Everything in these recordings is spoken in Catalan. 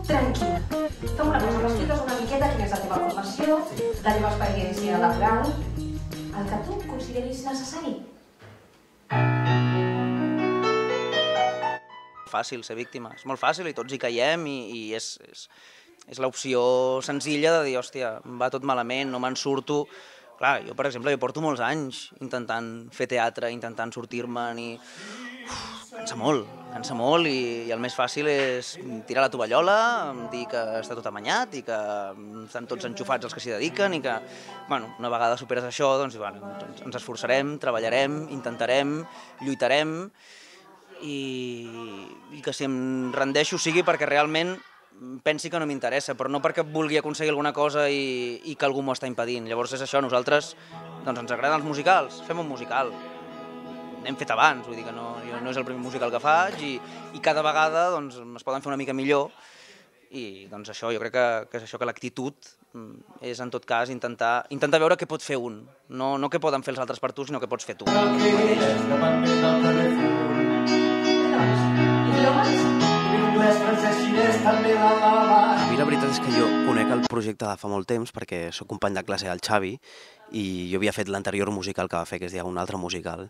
Tranquil. Fem una cosa, m'expliques una miqueta quina és la teva formació, la teva experiència laboral, el que tu consideris necessari. Fàcil ser víctima, és molt fàcil i tots hi caiem i és l'opció senzilla de dir, hòstia, va tot malament, no me'n surto. Clar, jo, per exemple, porto molts anys intentant fer teatre, intentant sortir-me'n i cansa molt i el més fàcil és tirar la tovallola, dir que està tot amanyat i que estan tots enxufats els que s'hi dediquen i que, bueno, una vegada superes això, doncs ens esforçarem, treballarem, intentarem, lluitarem i que si em rendeixo sigui perquè realment pensi que no m'interessa, però no perquè vulgui aconseguir alguna cosa i que algú m'ho està impedint. Llavors és això, nosaltres ens agraden els musicals, fem un musical. N'hem fet abans, vull dir que no és el primer musical que faig i cada vegada es poden fer una mica millor i doncs això, jo crec que és això, que l'actitud és en tot cas intentar veure què pot fer un, no què poden fer els altres per tu, sinó què pots fer tu. A mi la veritat és que jo conec el projecte de fa molt temps perquè soc company de classe del Xavi i jo havia fet l'anterior musical que va fer, que es deia Un altre musical,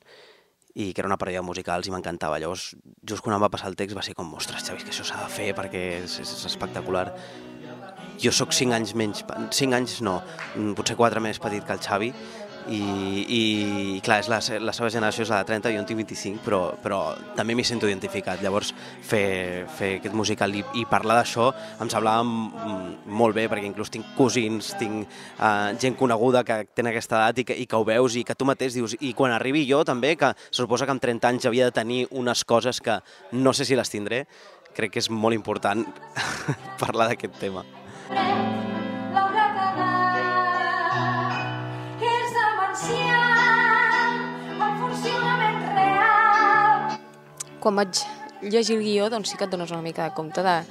i que era una parella de musicals i m'encantava. Llavors, just quan em va passar el text va ser com, ostres, Xavi, que això s'ha de fer perquè és espectacular. Jo sóc 5 anys menys, 5 anys no, potser 4 més petit que el Xavi, i clar, la seva generació és la de 30, jo en tinc 25, però també m'hi sento identificat. Llavors, fer aquest musical i parlar d'això em semblava molt bé, perquè inclús tinc cosins, tinc gent coneguda que tenen aquesta edat i que ho veus i que tu mateix dius, i quan arribi jo també, que se suposa que amb 30 anys havia de tenir unes coses que no sé si les tindré, crec que és molt important parlar d'aquest tema. Quan vaig llegir el guió, doncs sí que et dones una mica de compte de...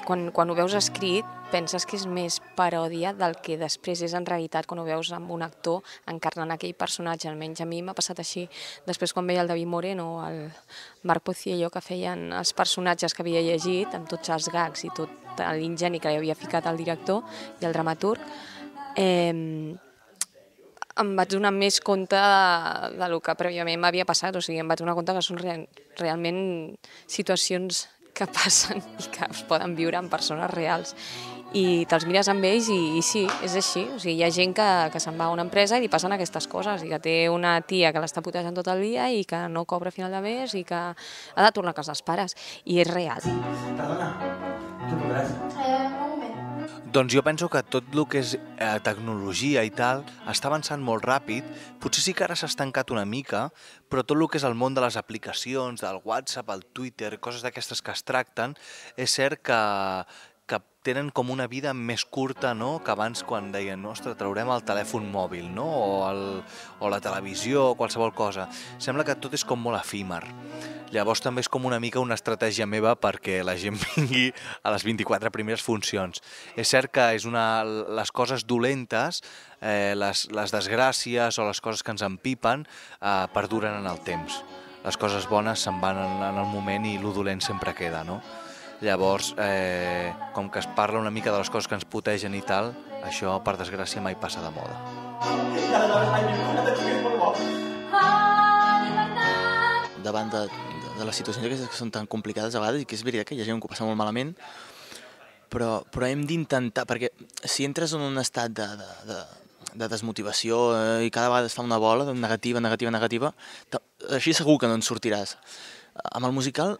Quan ho veus escrit, penses que és més paròdia del que després és en realitat quan ho veus amb un actor encarnant aquell personatge. Almenys a mi m'ha passat així. Després, quan veia el David Moreno, el Marc Pociello, que feien els personatges que havia llegit, amb tots els gags i tot l'ingeni que li havia ficat el director i el dramaturg, em vaig donar més compte del que prèviament m'havia passat, o sigui, em vaig donar compte que són realment situacions que passen i que es poden viure amb persones reals. I te'ls mires amb ells i sí, és així. O sigui, hi ha gent que se'n va a una empresa i li passen aquestes coses, i que té una tia que l'està putejant tot el dia i que no cobra a final de mes i que ha de tornar a casa dels pares. I és real. Perdona, què podràs? Doncs jo penso que tot el que és tecnologia i tal està avançant molt ràpid. Potser sí que ara s'ha estancat una mica, però tot el que és el món de les aplicacions, del WhatsApp, el Twitter, coses d'aquestes que es tracten, és cert que tenen com una vida més curta, no?, que abans quan deien, ostres, traurem el telèfon mòbil, no?, o la televisió o qualsevol cosa. Sembla que tot és com molt efímer. Llavors també és com una mica una estratègia meva perquè la gent vingui a les 24 primeres funcions. És cert que les coses dolentes, les desgràcies o les coses que ens empipen perduren en el temps. Les coses bones se'n van en el moment i lo dolent sempre queda, no? Llavors, com que es parla una mica de les coses que ens putegen i tal, això, per desgràcia, mai passa de moda. Davant de les situacions que són tan complicades a vegades, i que és veritat que hi ha gent que ho passa molt malament, però hem d'intentar, perquè si entres en un estat de desmotivació i cada vegada es fa una bola negativa, així segur que no en sortiràs. Amb el musical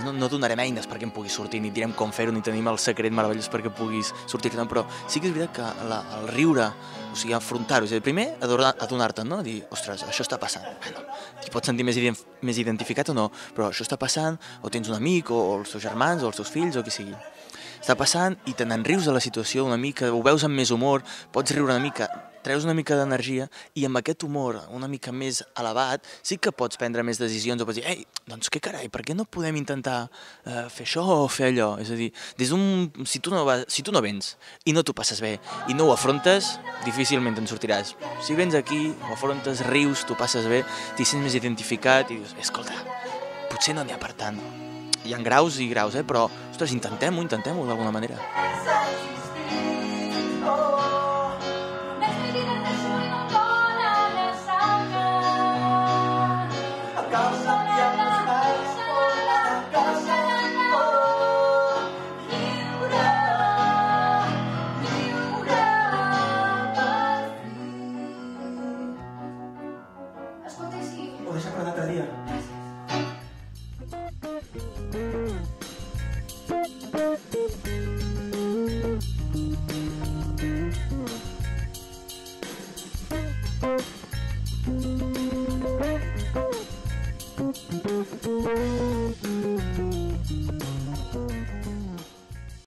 no donarem eines perquè em pugui sortir, ni direm com fer-ho, ni tenim el secret meravellós perquè puguis sortir-te, però sí que és veritat que el riure, o sigui, afrontar-ho, és a dir, primer adonar-te, no? Dir, ostres, això està passant. Bueno, t'hi pots sentir més identificat o no, però això està passant, o tens un amic, o els teus germans, o els teus fills, o qui sigui. Està passant i te n'enrius de la situació una mica, ho veus amb més humor, pots riure una mica, treus una mica d'energia i amb aquest humor una mica més elevat sí que pots prendre més decisions o pots dir, ei, doncs què carai, per què no podem intentar fer això o fer allò? És a dir, si tu no vens i no t'ho passes bé i no ho afrontes, difícilment te'n sortiràs. Si vens aquí, ho afrontes, rius, t'ho passes bé, t'hi sents més identificat i dius, escolta, potser no n'hi ha per tant. hi ha graus i graus, però, ostres, intentem-ho d'alguna manera. Escolta, sí. Ho deixa per un altre dia.